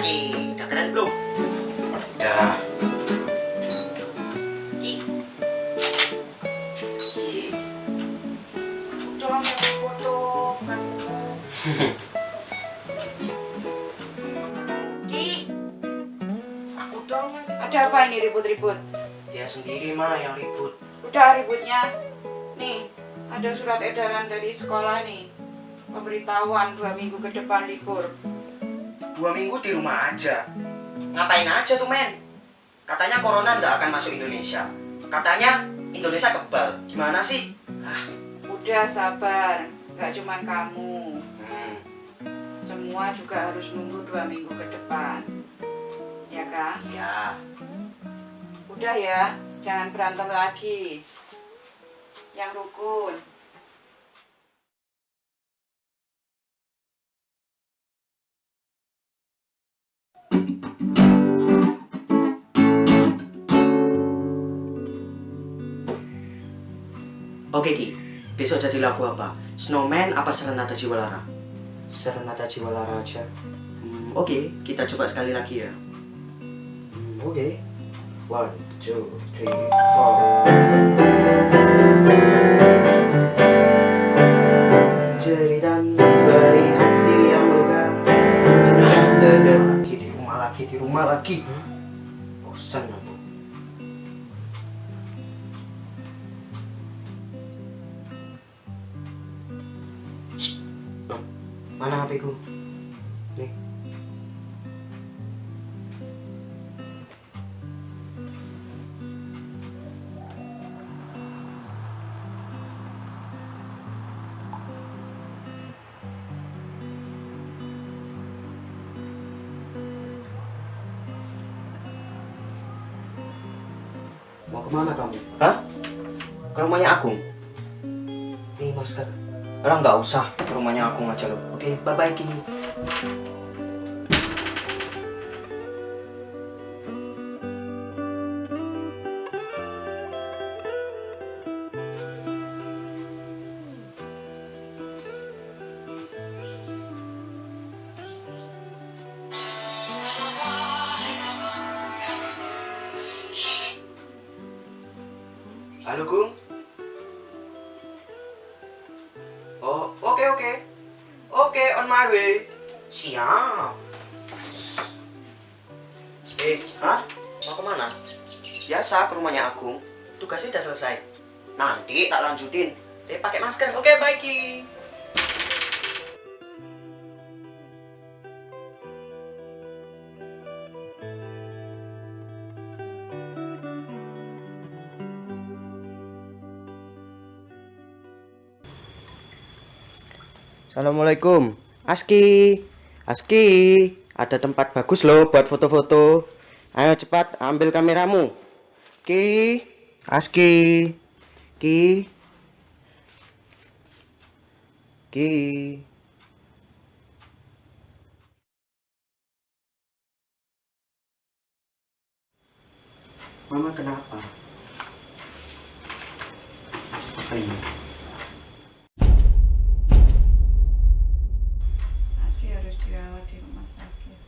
Ki, udah keren belum? Udah. Ki. Udah yang foto kamu. Ki, aku dong yang. Ada apa ini ribut-ribut? Dia sendiri mah yang ribut. Udah ributnya. Nih, ada surat edaran dari sekolah nih. Pemberitahuan 2 minggu ke depan libur. 2 minggu di rumah aja. Ngapain aja tuh men? Katanya corona nggak akan masuk Indonesia. Katanya Indonesia kebal. Gimana sih? Udah sabar, nggak cuman kamu. Hmm. Semua juga harus nunggu 2 minggu ke depan. Ya kan? Iya. Udah ya, jangan berantem lagi. Yang rukun. Oke Ki, besok jadi lagu apa? Snowman apa Serenata Jiwalara? Serenata Jiwalara aja. Oke, kita coba sekali lagi ya. Oke. 1, 2, 3, 4. Cerita beri hati yang luka. Cerita sederhana. Di rumah lagi. Bosan aku. Mana HP-ku? Nih. Mau kemana kamu? Hah? Ke rumahnya Agung? Nih masker. Orang nggak usah ke rumahnya Agung aja loh. Oke, bye-bye Ki. Halo Gung. Oh, oke. Oke, on my way. Siap. Hah? Mau kemana? Biasa, ke rumahnya Agung. Tugasnya udah selesai. Nanti tak lanjutin. Pakai masker. Oke, bye Ki. Assalamualaikum. Aski, ada tempat bagus loh buat foto-foto. Ayo cepat ambil kameramu. Aski, Ki, Ki. Mama kenapa? Apa ini? Aski harus dirawat di rumah sakit.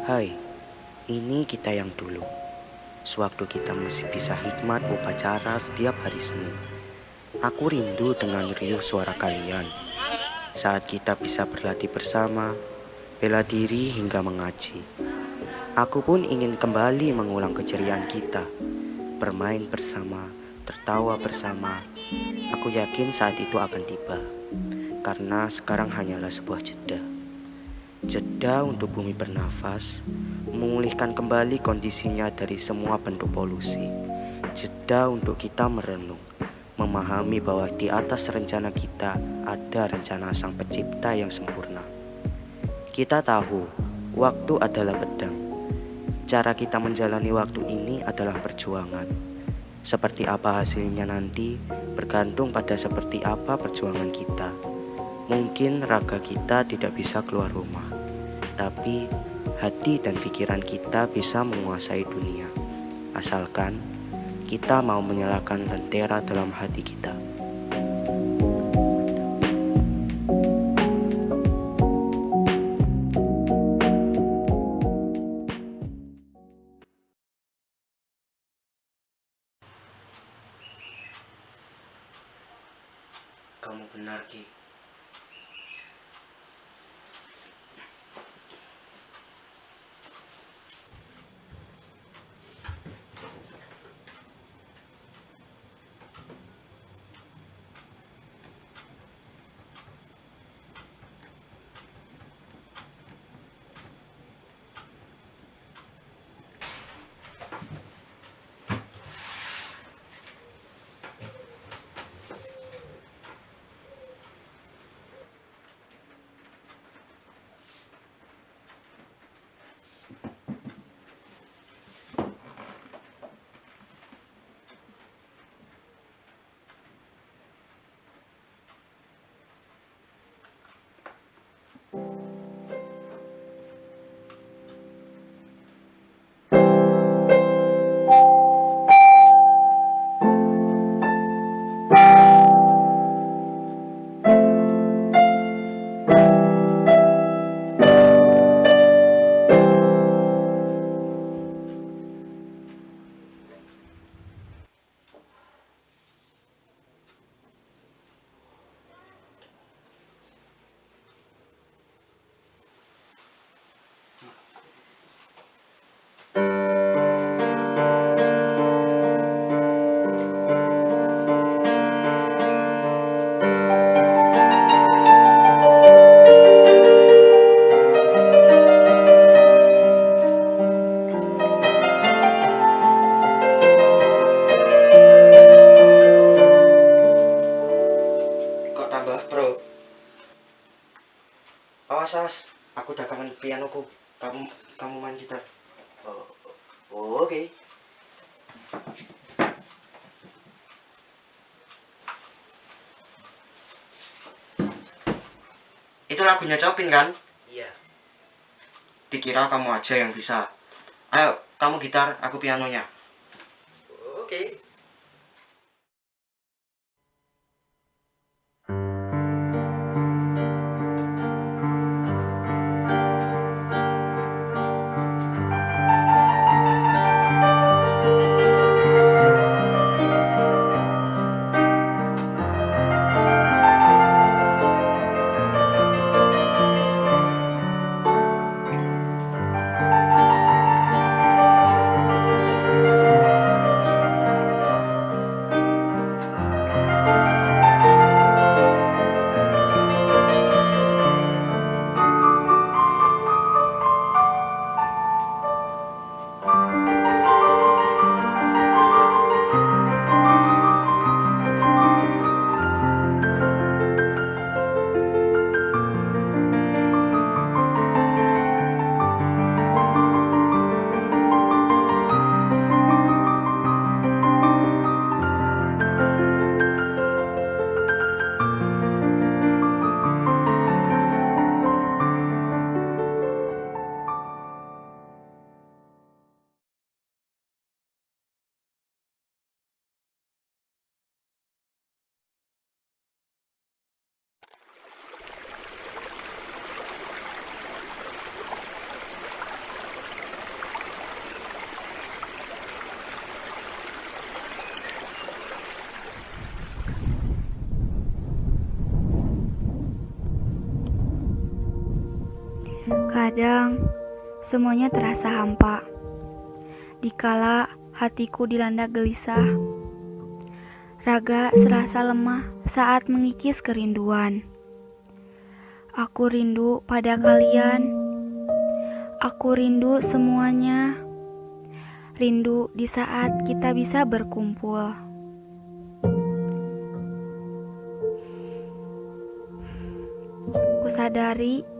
Hai, ini kita yang dulu. Sewaktu kita masih bisa hikmat upacara setiap hari Senin. Aku rindu dengan riuh suara kalian. saat kita bisa berlatih bersama, bela diri hingga mengaji. Aku pun ingin kembali mengulang keceriaan kita, bermain bersama, tertawa bersama. Aku yakin saat itu akan tiba, karena sekarang hanyalah sebuah jeda. Jeda untuk bumi bernafas, memulihkan kembali kondisinya dari semua bentuk polusi. Jeda untuk kita merenung, memahami bahwa di atas rencana kita ada rencana Sang Pencipta yang sempurna. Kita tahu, waktu adalah pedang. Cara kita menjalani waktu ini adalah perjuangan. Seperti apa hasilnya nanti, bergantung pada seperti apa perjuangan kita. Mungkin raga kita tidak bisa keluar rumah, tapi hati dan pikiran kita bisa menguasai dunia. Asalkan kita mau menyalakan lentera dalam hati kita. Kamu benar, Ki. Kok tambah, bro? Awas, awas. Aku udah kangen pianoku. Kamu main gitar. Oke. Itu lagunya Chopin kan? Iya. Dikira kamu aja yang bisa. Ayo, kamu gitar, aku pianonya. Oke. Kadang semuanya terasa hampa. Dikala hatiku dilanda gelisah, raga serasa lemah saat mengikis kerinduan. Aku rindu pada kalian. Aku rindu semuanya. Rindu di saat kita bisa berkumpul. Kusadari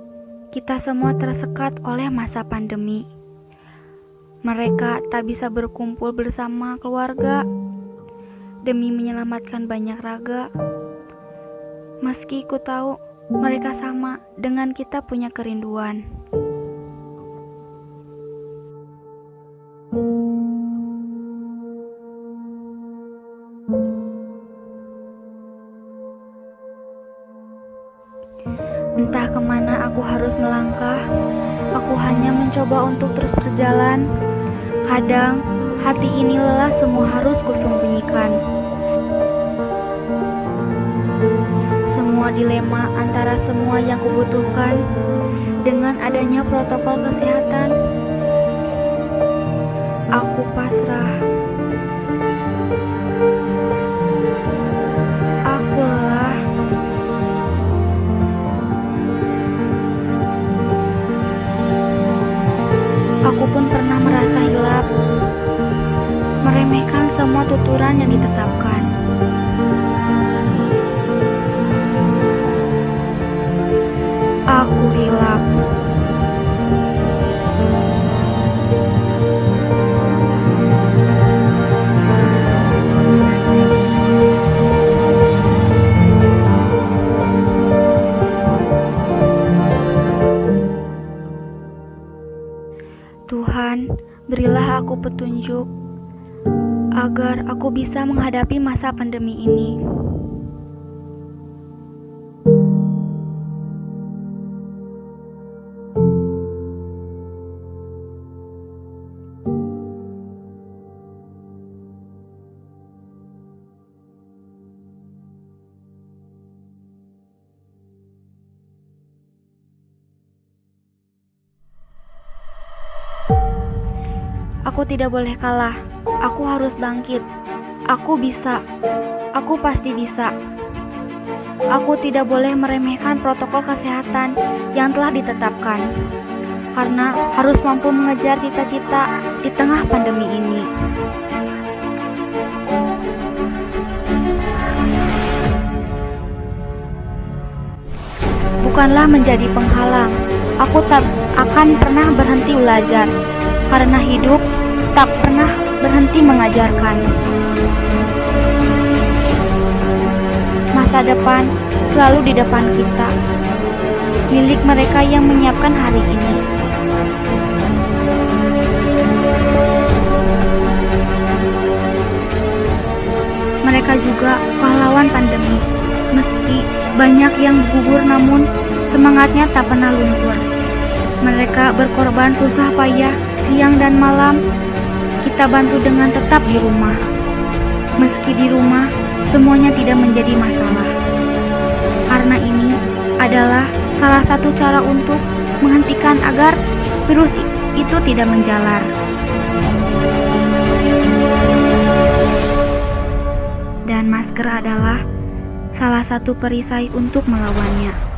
kita semua tersekat oleh masa pandemi. Mereka tak bisa berkumpul bersama keluarga demi menyelamatkan banyak raga. Meski ku tahu mereka sama dengan kita punya kerinduan. Entah kemana aku harus melangkah, aku hanya mencoba untuk terus berjalan. Kadang hati ini lelah, semua harus kusembunyikan. Semua dilema antara semua yang kubutuhkan dengan adanya protokol kesehatan. Aku pasrah. Aku lelah. Aku pun pernah merasa hilap, meremehkan semua tuturan yang ditetapkan. Aku hilap. Tuhan, berilah aku petunjuk agar aku bisa menghadapi masa pandemi ini. Aku tidak boleh kalah. Aku harus bangkit. Aku bisa. Aku pasti bisa. Aku tidak boleh meremehkan protokol kesehatan yang telah ditetapkan, karena harus mampu mengejar cita-cita di tengah pandemi ini. Bukanlah menjadi penghalang. Aku tak akan pernah berhenti belajar, karena hidup tak pernah berhenti mengajarkan. Masa depan selalu di depan kita, milik mereka yang menyiapkan hari ini. Mereka juga pahlawan pandemi. Meski banyak yang gugur, namun semangatnya tak pernah luntur. Mereka berkorban susah payah siang dan malam. Kita bantu dengan tetap di rumah. Meski di rumah, semuanya tidak menjadi masalah. Karena ini adalah salah satu cara untuk menghentikan agar virus itu tidak menjalar. Dan masker adalah salah satu perisai untuk melawannya.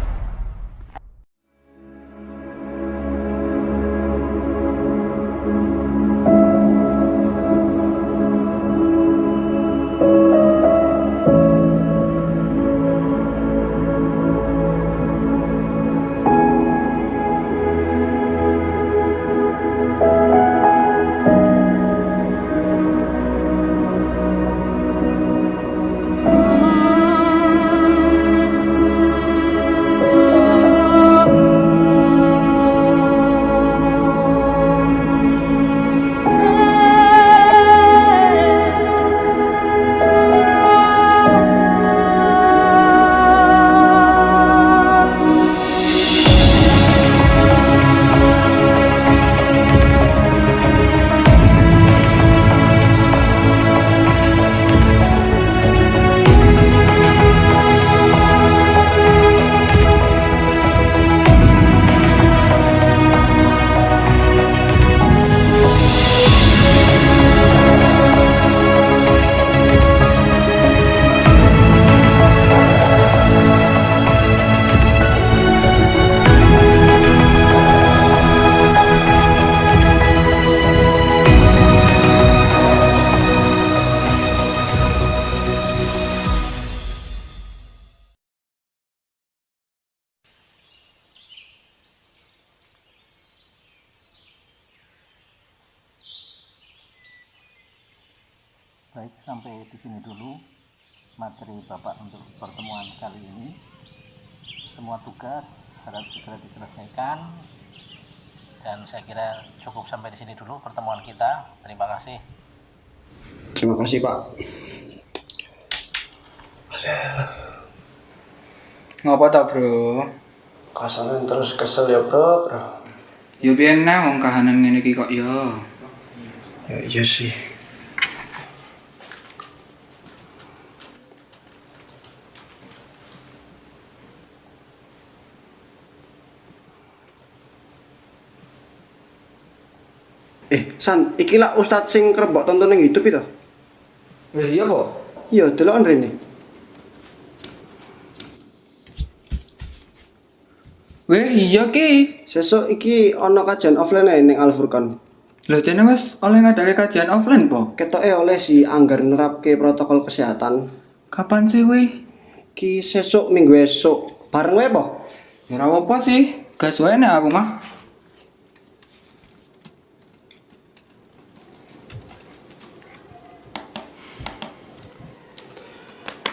baik, sampai di sini dulu materi Bapak untuk pertemuan kali ini. Semua tugas harus segera diselesaikan. Dan saya kira cukup sampai di sini dulu pertemuan kita. Terima kasih. Terima kasih, Pak. Ngapa ta, Bro? Kasaran terus kesel ya, Bro. Ya piye nang wong kahanan ngene iki kok ya. Ya iya sih. San, iki lah ustad sing kerep mbok tonton ning YouTube itu. Iya, Po. Iya, deloken rene. Weh, iya ki. Sesuk iki ana kajian offline ae ning Al Furqan. Lho jane wis oleh ngadake kajian offline, Po. Ketoke oleh si anggar nerapke protokol kesehatan. Kapan sih weh? Ki sesuk minggu esuk. Bareng wae, Po? Ya ora apa sih. Gas wae nek aku mah.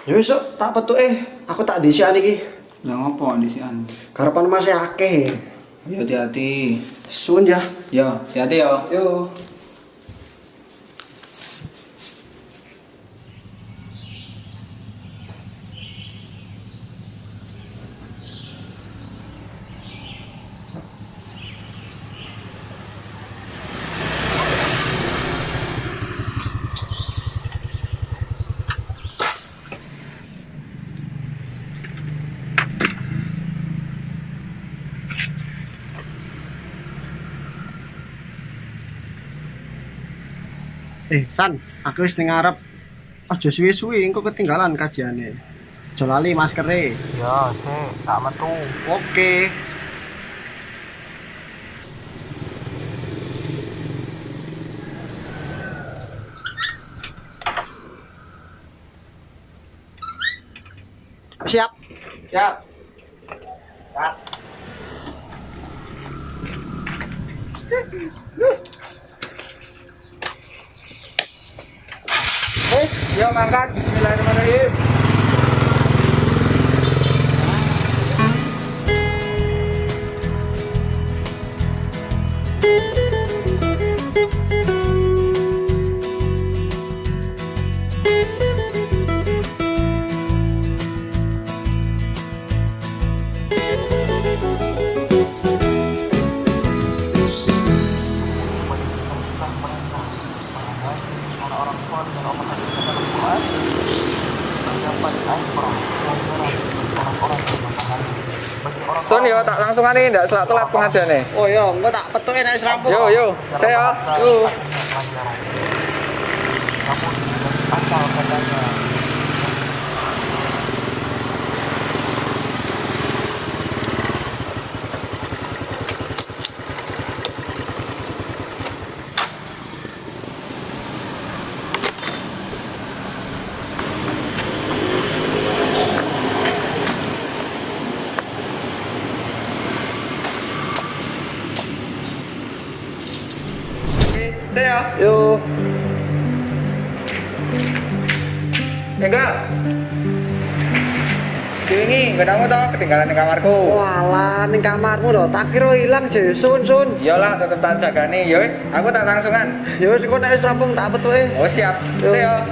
Ya wis, Sok, tak petuke. Aku tak disian iki. Lah ngopo disian? Karepan masih akeh. Ya hati-hati. Suwun ya. Yo, hati-hati yo. Yo. San, aku wis ning ngarep. Aja suwi-suwi engko ketinggalan kajiane. Aja lali maskere. Ya, sih, tak metu. Oke. Siap. Siap. Yo mangkat, bismillahirrahmanirrahim. Son yo tak langsung ane ndak telat pengajiane. Oh iya, engko tak petuke nek wis rampung. Yo, saya. Yo. Saya. Yo. Enggak. Ini enggak tahu toh ketinggalan di kamarku. Walah, ning kamarmu lho, tak kira ilang je. Sun. Iyalah tetep tak jagani. Ya wis, aku tak langsungan. Ya wis engko nek wis rampung tak petuke. Oh siap. Yo. Saya.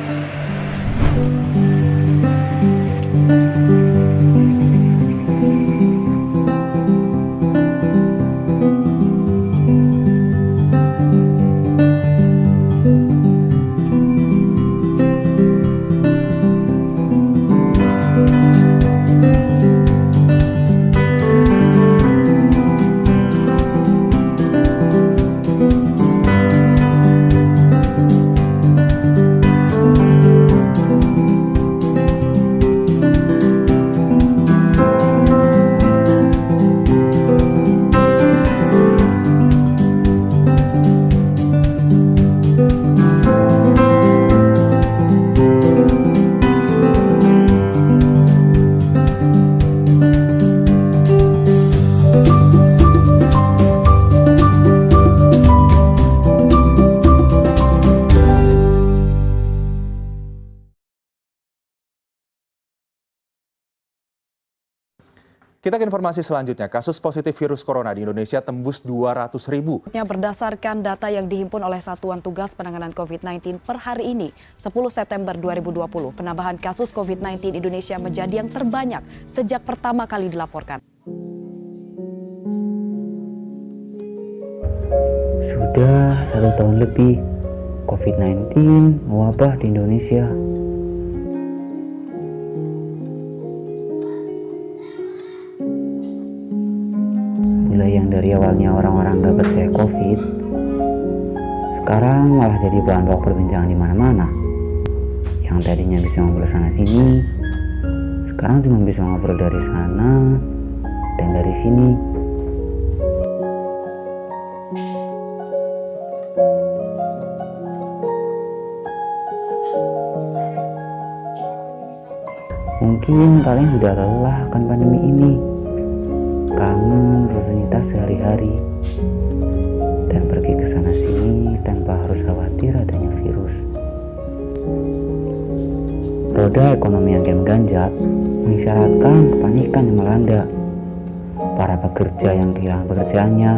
Kita ke informasi selanjutnya. Kasus positif virus corona di Indonesia tembus 200.000. Berdasarkan data yang dihimpun oleh Satuan Tugas Penanganan COVID-19 per hari ini, 10 September 2020, penambahan kasus COVID-19 Indonesia menjadi yang terbanyak sejak pertama kali dilaporkan. Sudah 1 tahun lebih, COVID-19 mewabah di Indonesia. Mulai yang dari awalnya orang-orang gak percaya COVID, sekarang malah jadi bahan pokok perbincangan di mana-mana. Yang tadinya bisa ngobrol sana sini, sekarang cuma bisa ngobrol dari sana dan dari sini. Mungkin kalian sudah lelah akan pandemi ini, kangen rutinitas sehari-hari, dan pergi ke sana sini tanpa harus khawatir adanya virus. Roda ekonomi yang kian mengganjat mengisyaratkan kepanikan yang melanda. Para pekerja yang kehilangan pekerjaannya,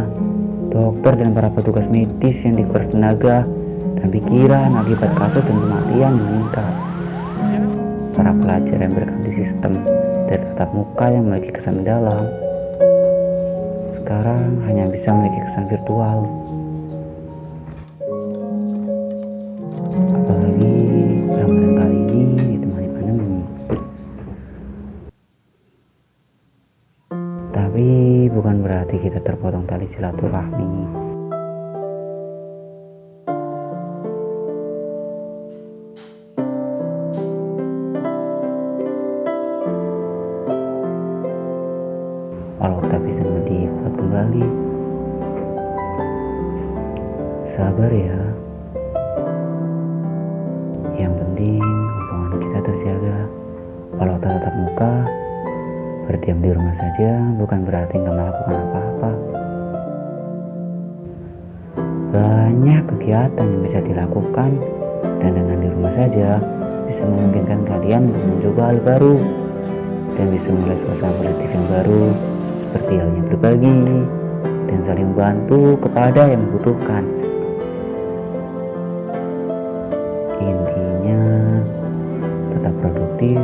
dokter dan para petugas medis yang dikuras tenaga dan pikiran akibat kasus dan kematian yang meningkat. Para pelajar yang berganti sistem dari tatap muka yang memiliki kesan mendalam, sekarang hanya bisa memiliki kesan virtual. Apalagi Ramadan kali ini ditemani pandemi. Tapi bukan berarti kita terpotong tali silaturahmi. Walau tak bisa dibuat kembali, sabar ya. Yang penting hubungan kita terjaga. Walau tak tatap muka, berdiam di rumah saja bukan berarti nggak melakukan apa-apa. Banyak kegiatan yang bisa dilakukan, dan dengan di rumah saja bisa memungkinkan kalian untuk mencoba hal baru dan bisa mulai suasana positif yang baru, seperti halnya berbagi dan saling bantu kepada yang membutuhkan. Intinya tetap produktif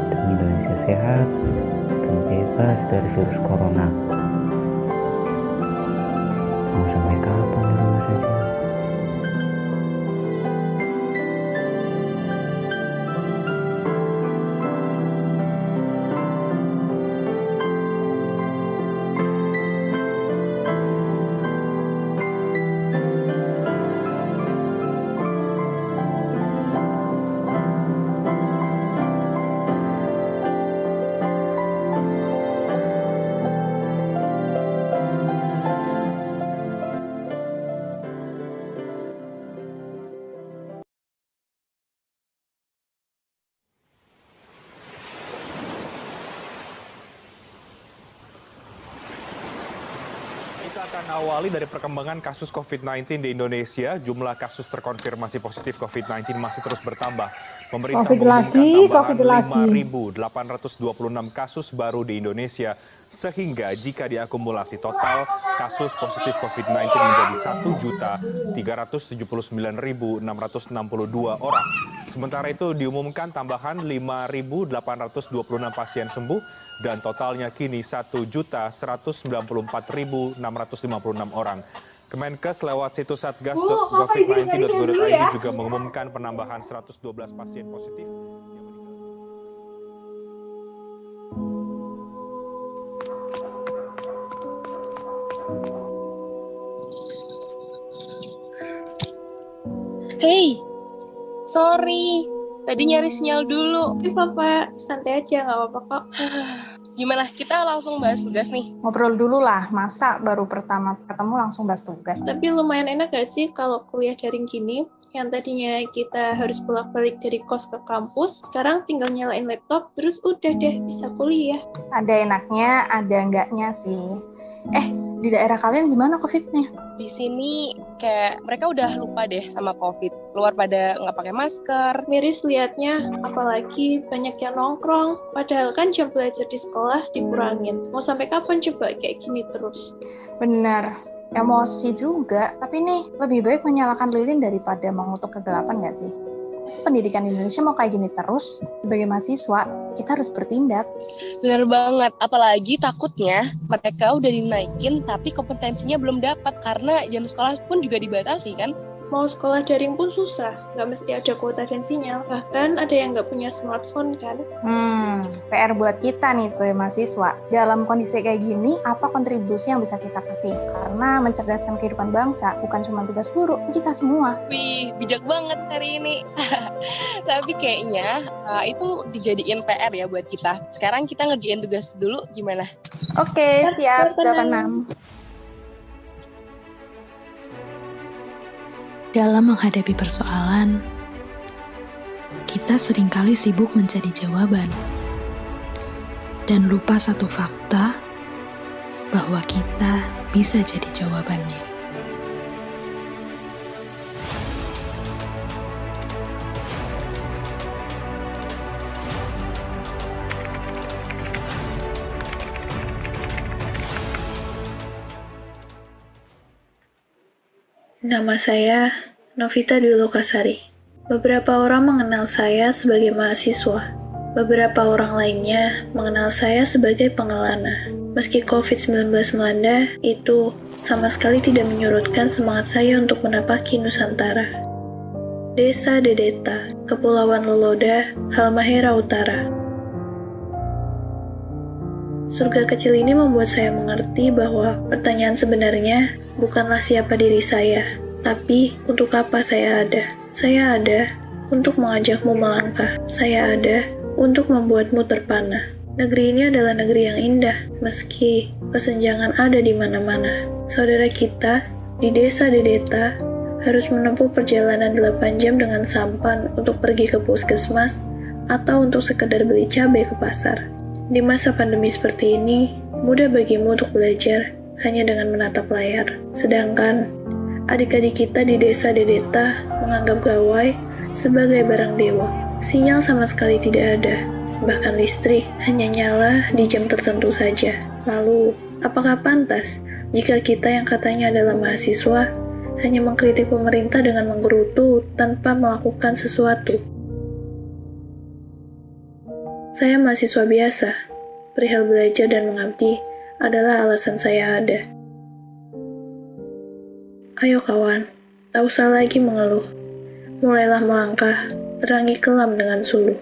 demi Indonesia sehat dan bebas dari virus corona. Mau sampai kapan di rumah saja? Kita akan awali dari perkembangan kasus COVID-19 di Indonesia. Jumlah kasus terkonfirmasi positif COVID-19 masih terus bertambah. Pemerintah mengumumkan tambahan 5.826 kasus baru di Indonesia, sehingga jika diakumulasi total kasus positif COVID-19 menjadi 1.379.662 orang. Sementara itu diumumkan tambahan 5.826 pasien sembuh dan totalnya kini 1.194.656 orang. Kemenkes lewat situs satgas.covid19.go.id juga mengumumkan penambahan 112 pasien positif. Hey, sorry, tadi nyari sinyal dulu. Apa, santai aja, nggak apa-apa kok. Gimana, kita langsung bahas tugas nih? Ngobrol dulu lah, masa baru pertama ketemu langsung bahas tugas. Tapi lumayan enak gak sih kalau kuliah daring gini? Yang tadinya kita harus bolak-balik dari kos ke kampus, sekarang tinggal nyalain laptop, terus udah deh bisa kuliah. Ada enaknya, ada enggaknya sih. Di daerah kalian gimana COVID-nya? Di sini kayak mereka udah lupa deh sama COVID. Keluar pada nggak pakai masker. Miris liatnya, apalagi banyak yang nongkrong. Padahal kan jam belajar di sekolah dikurangin. Mau sampai kapan coba kayak gini terus? Benar, emosi juga. Tapi nih, lebih baik menyalakan lilin daripada mengutuk kegelapan nggak sih? Terus pendidikan Indonesia mau kayak gini terus, sebagai mahasiswa, kita harus bertindak. Bener banget, apalagi takutnya mereka udah dinaikin tapi kompetensinya belum dapat karena jam sekolah pun juga dibatasi kan. Mau sekolah daring pun susah, nggak mesti ada kuota dan sinyal. Bahkan ada yang nggak punya smartphone kan. PR buat kita nih sebagai mahasiswa. Dalam kondisi kayak gini, apa kontribusi yang bisa kita kasih? Karena mencerdaskan kehidupan bangsa bukan cuma tugas guru, kita semua. Wih, bijak banget hari ini. Tapi kayaknya itu dijadiin PR ya buat kita. Sekarang kita ngerjain tugas dulu, gimana? Oke, siap. 86. Dalam menghadapi persoalan, kita seringkali sibuk mencari jawaban dan lupa satu fakta bahwa kita bisa jadi jawabannya. Nama saya Novita Dwi Lokasari. Beberapa orang mengenal saya sebagai mahasiswa. Beberapa orang lainnya mengenal saya sebagai pengelana. Meski COVID-19 melanda, itu sama sekali tidak menyurutkan semangat saya untuk menapaki Nusantara. Desa Dedeta, Kepulauan Loloda, Halmahera Utara. Surga kecil ini membuat saya mengerti bahwa pertanyaan sebenarnya bukanlah siapa diri saya, tapi untuk apa saya ada. Saya ada untuk mengajakmu melangkah. Saya ada untuk membuatmu terpana. Negeri ini adalah negeri yang indah, meski kesenjangan ada di mana-mana. Saudara kita di desa Dedeta harus menempuh perjalanan 8 jam dengan sampan untuk pergi ke puskesmas atau untuk sekedar beli cabai ke pasar. Di masa pandemi seperti ini, mudah bagimu untuk belajar hanya dengan menatap layar. Sedangkan adik-adik kita di desa Dedeta menganggap gawai sebagai barang dewa. Sinyal sama sekali tidak ada, bahkan listrik hanya nyala di jam tertentu saja. Lalu, apakah pantas jika kita yang katanya adalah mahasiswa hanya mengkritik pemerintah dengan menggerutu tanpa melakukan sesuatu? Saya mahasiswa biasa, perihal belajar dan mengabdi adalah alasan saya ada. Ayo kawan, tak usah lagi mengeluh. Mulailah melangkah, terangi kelam dengan suluh.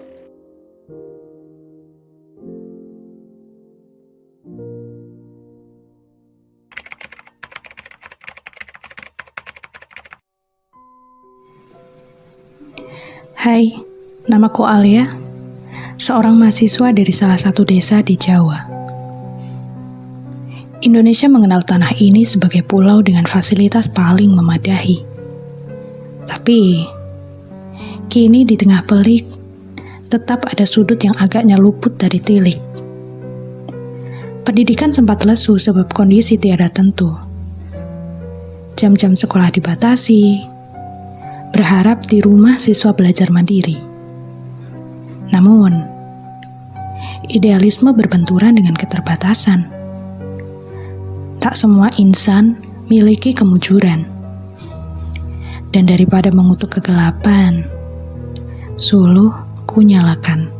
Hai, namaku Alia, seorang mahasiswa dari salah satu desa di Jawa. Indonesia mengenal tanah ini sebagai pulau dengan fasilitas paling memadahi. Tapi, kini di tengah pelik, tetap ada sudut yang agaknya luput dari tilik. Pendidikan sempat lesu sebab kondisi tiada tentu. Jam-jam sekolah dibatasi, berharap di rumah siswa belajar mandiri. Namun, idealisme berbenturan dengan keterbatasan. Tak semua insan miliki kemujuran. Dan daripada mengutuk kegelapan, suluh kunyalakan.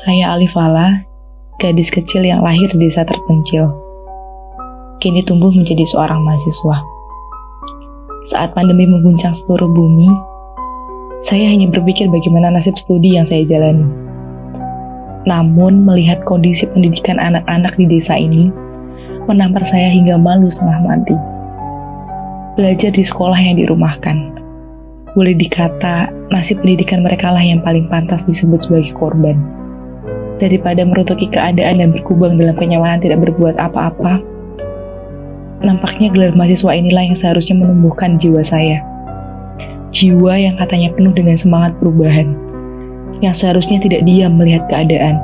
Saya Alifala, gadis kecil yang lahir di desa terpencil. kini tumbuh menjadi seorang mahasiswa. Saat pandemi mengguncang seluruh bumi, saya hanya berpikir bagaimana nasib studi yang saya jalani. Namun, melihat kondisi pendidikan anak-anak di desa ini, menampar saya hingga malu setengah mati. Belajar di sekolah yang dirumahkan. Boleh dikata, nasib pendidikan mereka lah yang paling pantas disebut sebagai korban. Daripada merutuki keadaan dan berkubang dalam kenyamanan tidak berbuat apa-apa, nampaknya gelar mahasiswa inilah yang seharusnya menumbuhkan jiwa saya. Jiwa yang katanya penuh dengan semangat perubahan, yang seharusnya tidak diam melihat keadaan,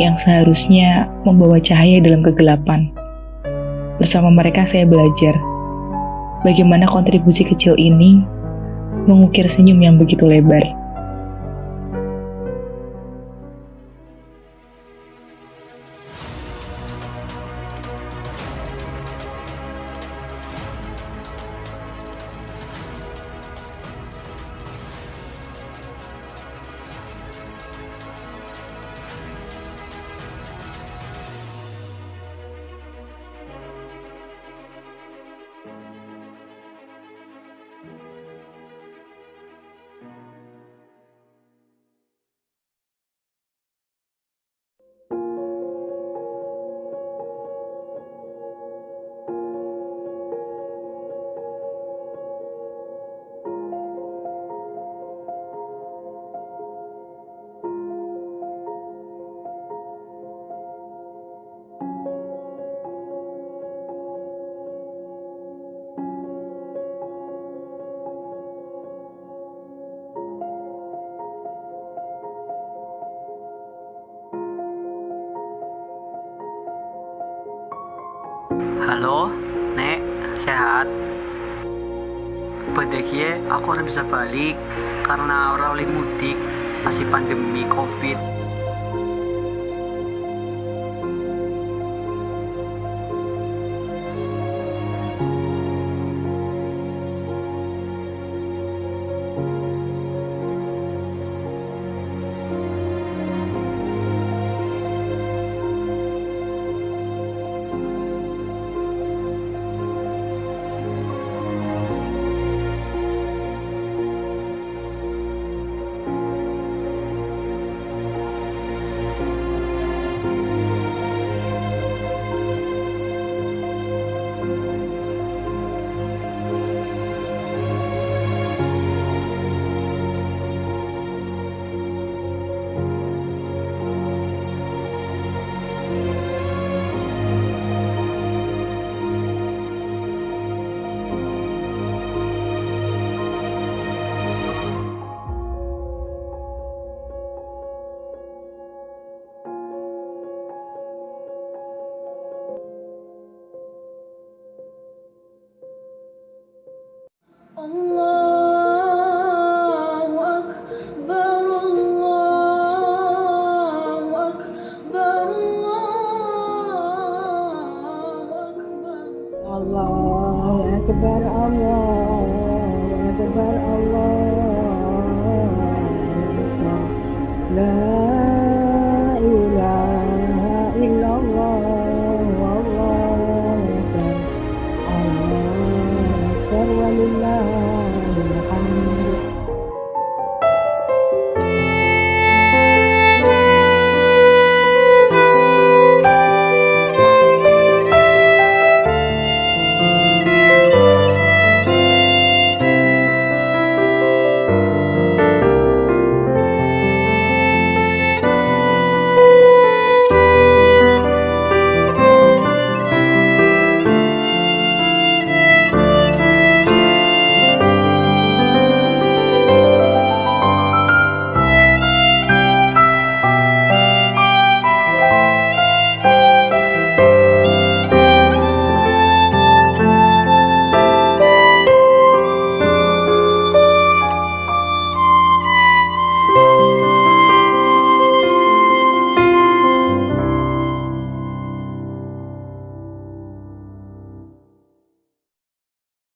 yang seharusnya membawa cahaya dalam kegelapan. Bersama mereka saya belajar bagaimana kontribusi kecil ini mengukir senyum yang begitu lebar. Halo, Nek, sehat? Pada aku orang bisa balik karena orang oleh mudik, masih pandemi COVID. Allahu Akbar, Allahu Akbar, Allahu Akbar.